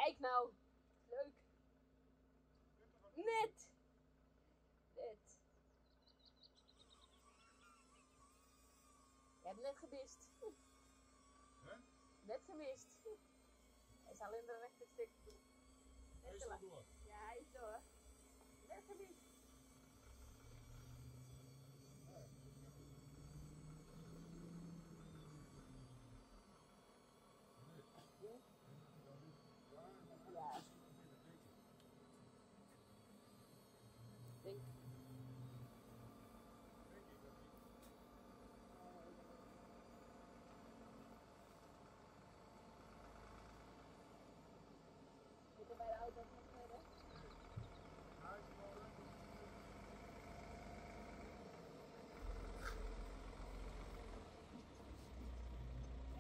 Kijk nou. Leuk. Net. Net. Je hebt net gemist. Huh? Net gemist. Hij is alleen de rechte stuk. Hij is al door. Ja, hij is door. Net gemist. Ja. Denk. Zit er bij de auto nog verder?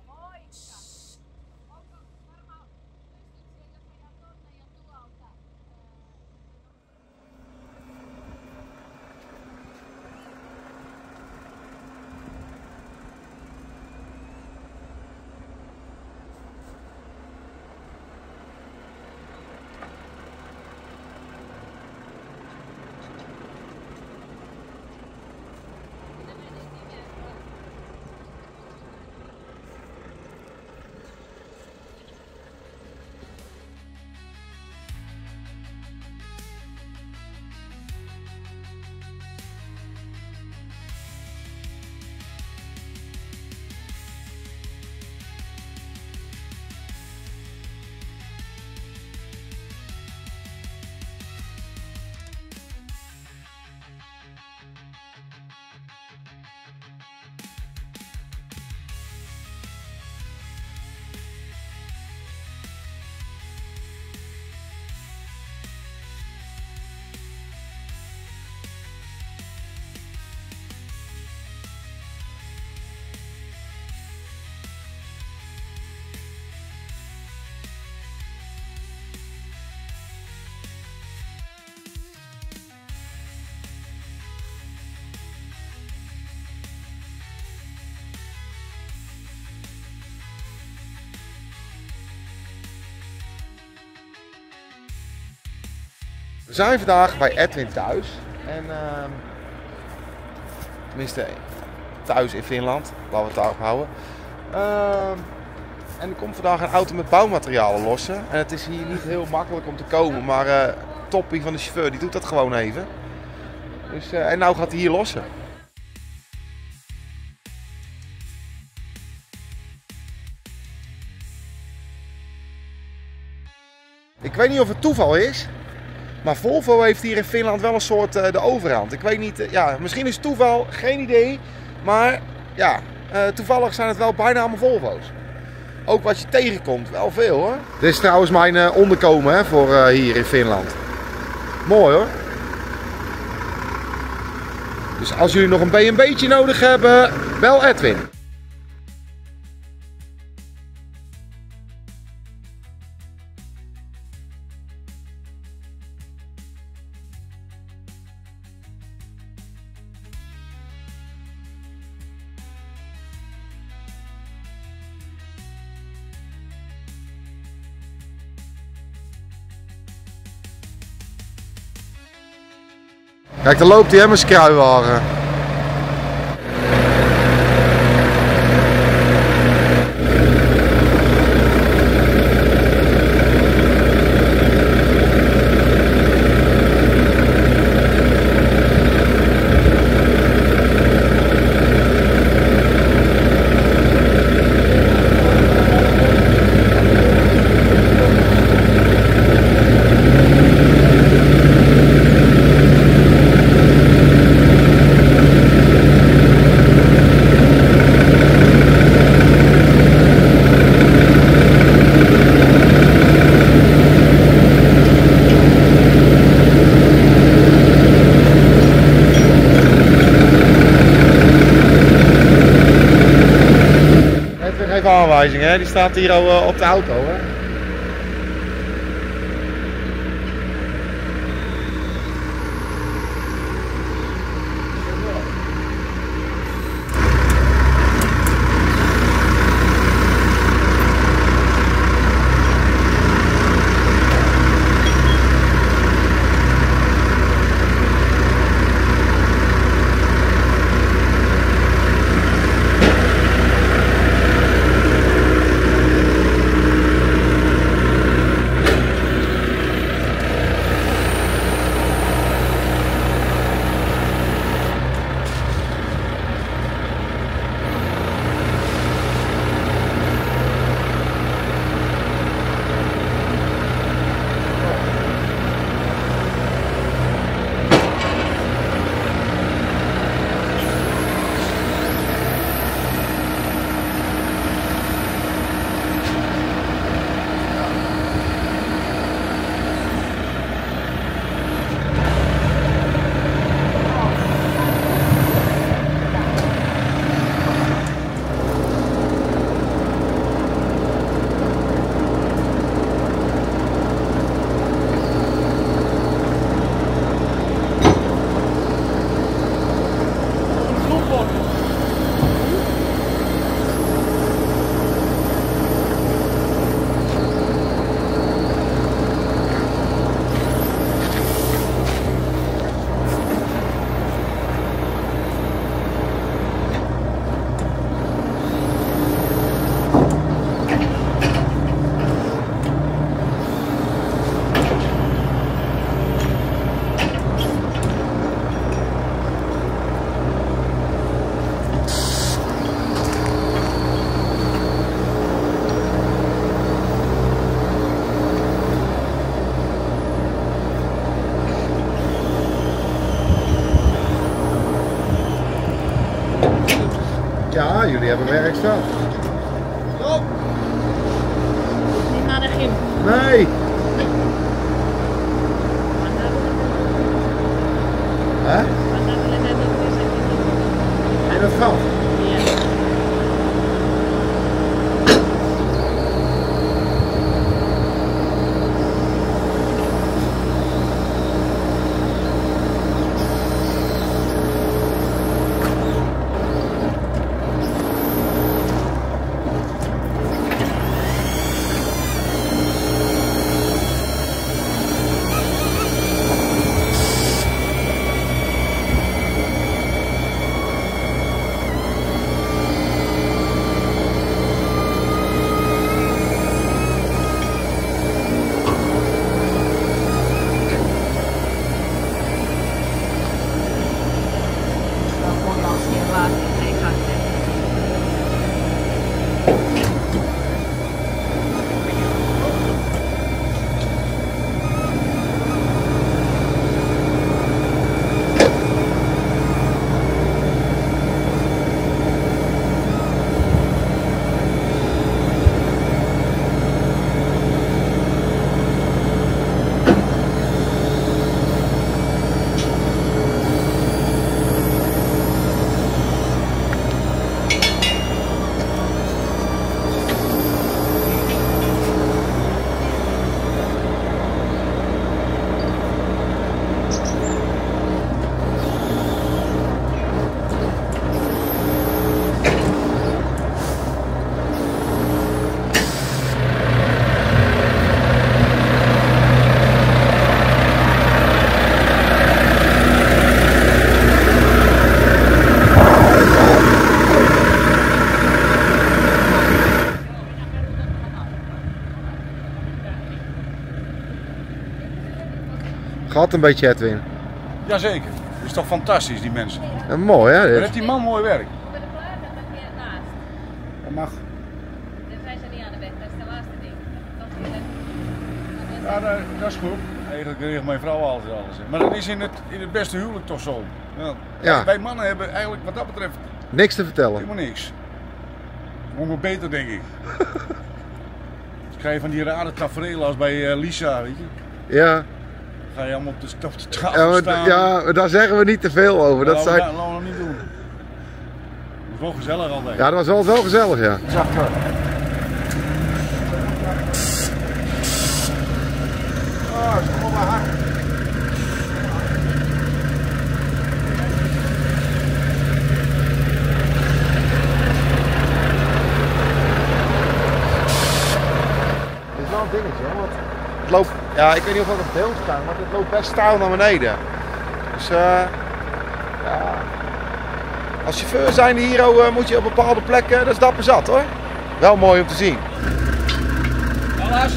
Mooi! We zijn vandaag bij Edwin thuis. En tenminste thuis in Finland, laten we het daarop houden. En er komt vandaag een auto met bouwmaterialen lossen. En het is hier niet heel makkelijk om te komen, maar Toppie van de chauffeur die doet dat gewoon even. Dus, en nou gaat hij hier lossen. Ik weet niet of het toeval is, maar Volvo heeft hier in Finland wel een soort de overhand. Ik weet niet, ja, misschien is het toeval, geen idee. Maar ja, toevallig zijn het wel bijna allemaal Volvo's. Ook wat je tegenkomt, wel veel hoor. Dit is trouwens mijn onderkomen hè, voor hier in Finland. Mooi hoor. Dus als jullie nog een B&B'tje nodig hebben, bel Edwin. Kijk, daar loopt hij hè, met zijn kruiwagen. Even aanwijzing, hè? Die staat hier al op de auto. Hè? jullie hebben werkspel. Stop! Niet naar de gym. Nee! Hè? Maar dan willen we ook weer zeggen. In het gat? Ja. Gaat een beetje, Edwin. Jazeker. Dat is toch fantastisch, die mensen. Ja, mooi hè? Dan Dit. heeft die man mooi werk. Bij de klaar, dat heb je naast. Dat mag. Dan zijn ze niet aan de weg, dat is de laatste ding. Dat is Ja, dat is goed. Eigenlijk regelt mijn vrouw altijd alles. Maar dat is in het beste huwelijk toch zo. Ja. Ja. Wij mannen hebben eigenlijk wat dat betreft Niks te vertellen. helemaal niks. Gewoon beter, denk ik. Dan krijg je van die rare tafereelen als bij Lisa, weet je. Ja. Ga je allemaal op de tafel Ja, maar, staan. ja, daar zeggen we niet te veel over. Dat laten we zijn... dat laten we niet doen. Dat is wel gezellig altijd. Ja, dat was wel gezellig, ja. Zachter. Ah, kom maar hard. Dit is wel een dingetje, hoor. Want het loopt, ja, ik weet niet of dat op beeld staat, maar het loopt best stijl naar beneden. Dus ja. Als chauffeur zijn hier moet je op bepaalde plekken, dat is dapper zat hoor. Wel mooi om te zien. Alles.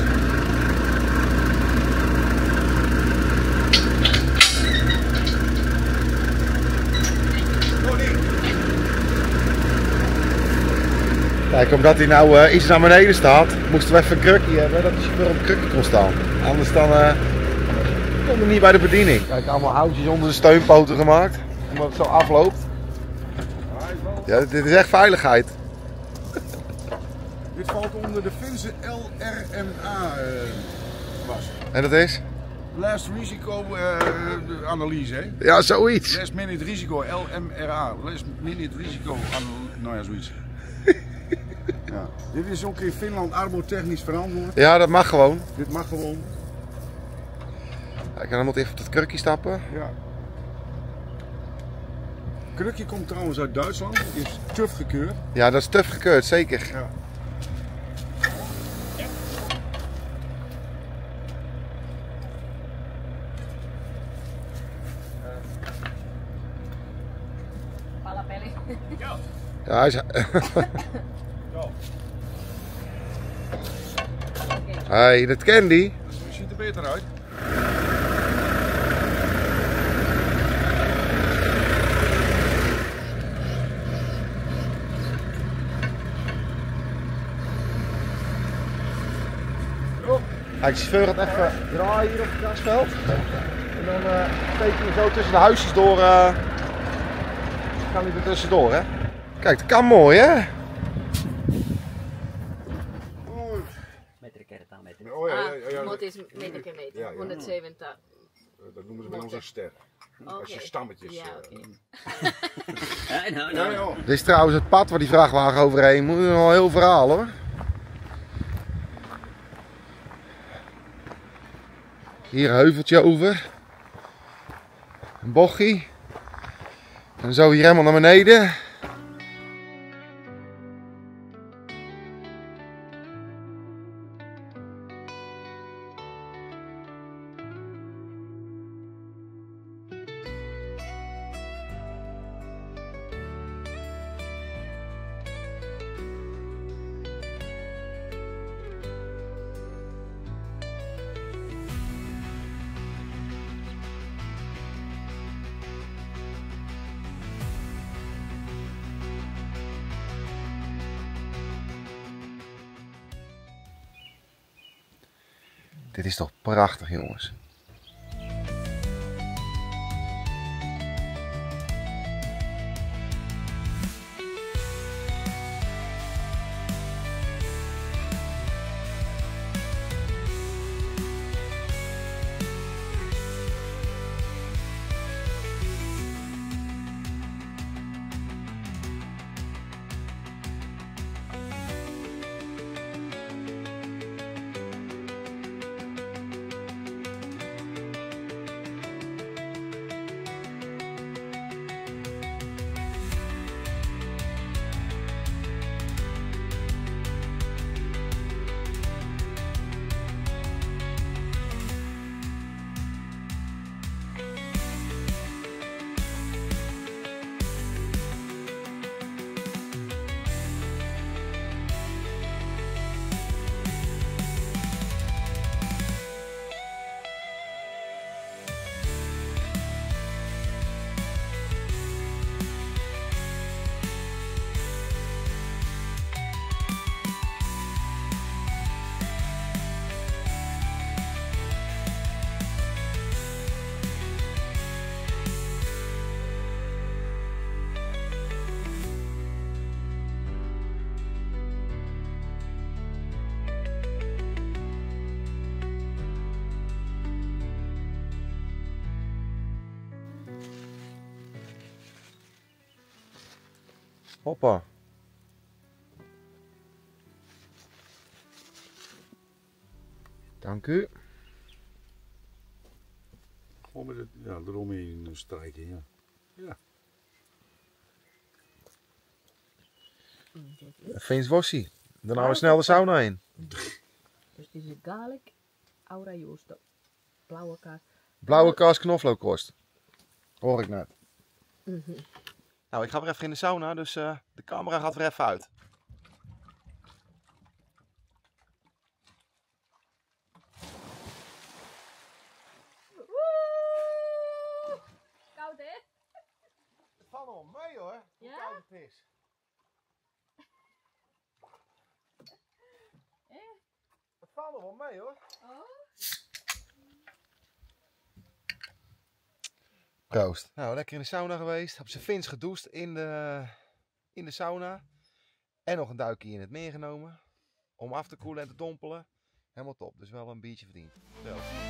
Kijk, omdat hij nou iets naar beneden staat, moesten we even een krukje hebben, dat de chauffeur op een krukje kon staan. Anders dan komt hij niet bij de bediening. Kijk, allemaal houtjes onder de steunpoten gemaakt, omdat het zo afloopt. Ja, dit is echt veiligheid. Dit valt onder de Finse LRMA was. En dat is? Last risico analyse, hè? Ja, zoiets. Last minute risico, LMRA. Last minute risico analyse. Nou ja, zoiets. Ja. Dit is ook in Finland arbotechnisch verantwoord. Ja, dat mag gewoon. Dit mag gewoon. Kijk, dan moet even op dat krukje stappen. Ja. Krukje komt trouwens uit Duitsland, is TÜV gekeurd. Ja, dat is TÜV gekeurd, zeker. Ja. Palapelli. Ja, hij is... Hey, dat kent die. Dat ziet er beter uit. Kijk, de chauffeur gaat even draaien hier op het grasveld. En dan steekt hij zo tussen de huisjes door. Kan hij er tussendoor, hè? Kijk, dat kan mooi hè? Meter kertaan meter. Oh ja. Het is meter keer meter. Ja, ja. 170. Dat noemen ze bij ons een ster. Als je stammetjes... Ja, oké. Ja. Dit is trouwens het pad waar die vrachtwagen overheen moet. Nog een heel verhaal hoor. Hier een heuveltje over. Een bochtje. En zo hier helemaal naar beneden. Dit is toch prachtig jongens. Hoppa. Dank u. Gewoon met het, eromheen strijken, ja. Ja. Veens Wossie. Daarna we snel de sauna in. Dus dit is garlic, aura justo, blauwe kaas. Blauwe kaas knoflookkost. Hoor ik net. Nou, ik ga weer even in de sauna, dus de camera gaat weer even uit. Koud hè? Het valt nog wel mee hoor, hoe Ja? koud het is. Het valt nog wel mee hoor. Proost. Nou, lekker in de sauna geweest. Heb ze Vins gedoucht in de sauna. En nog een duikje in het meer genomen. Om af te koelen en te dompelen. Helemaal top. Dus wel een biertje verdiend. Proost.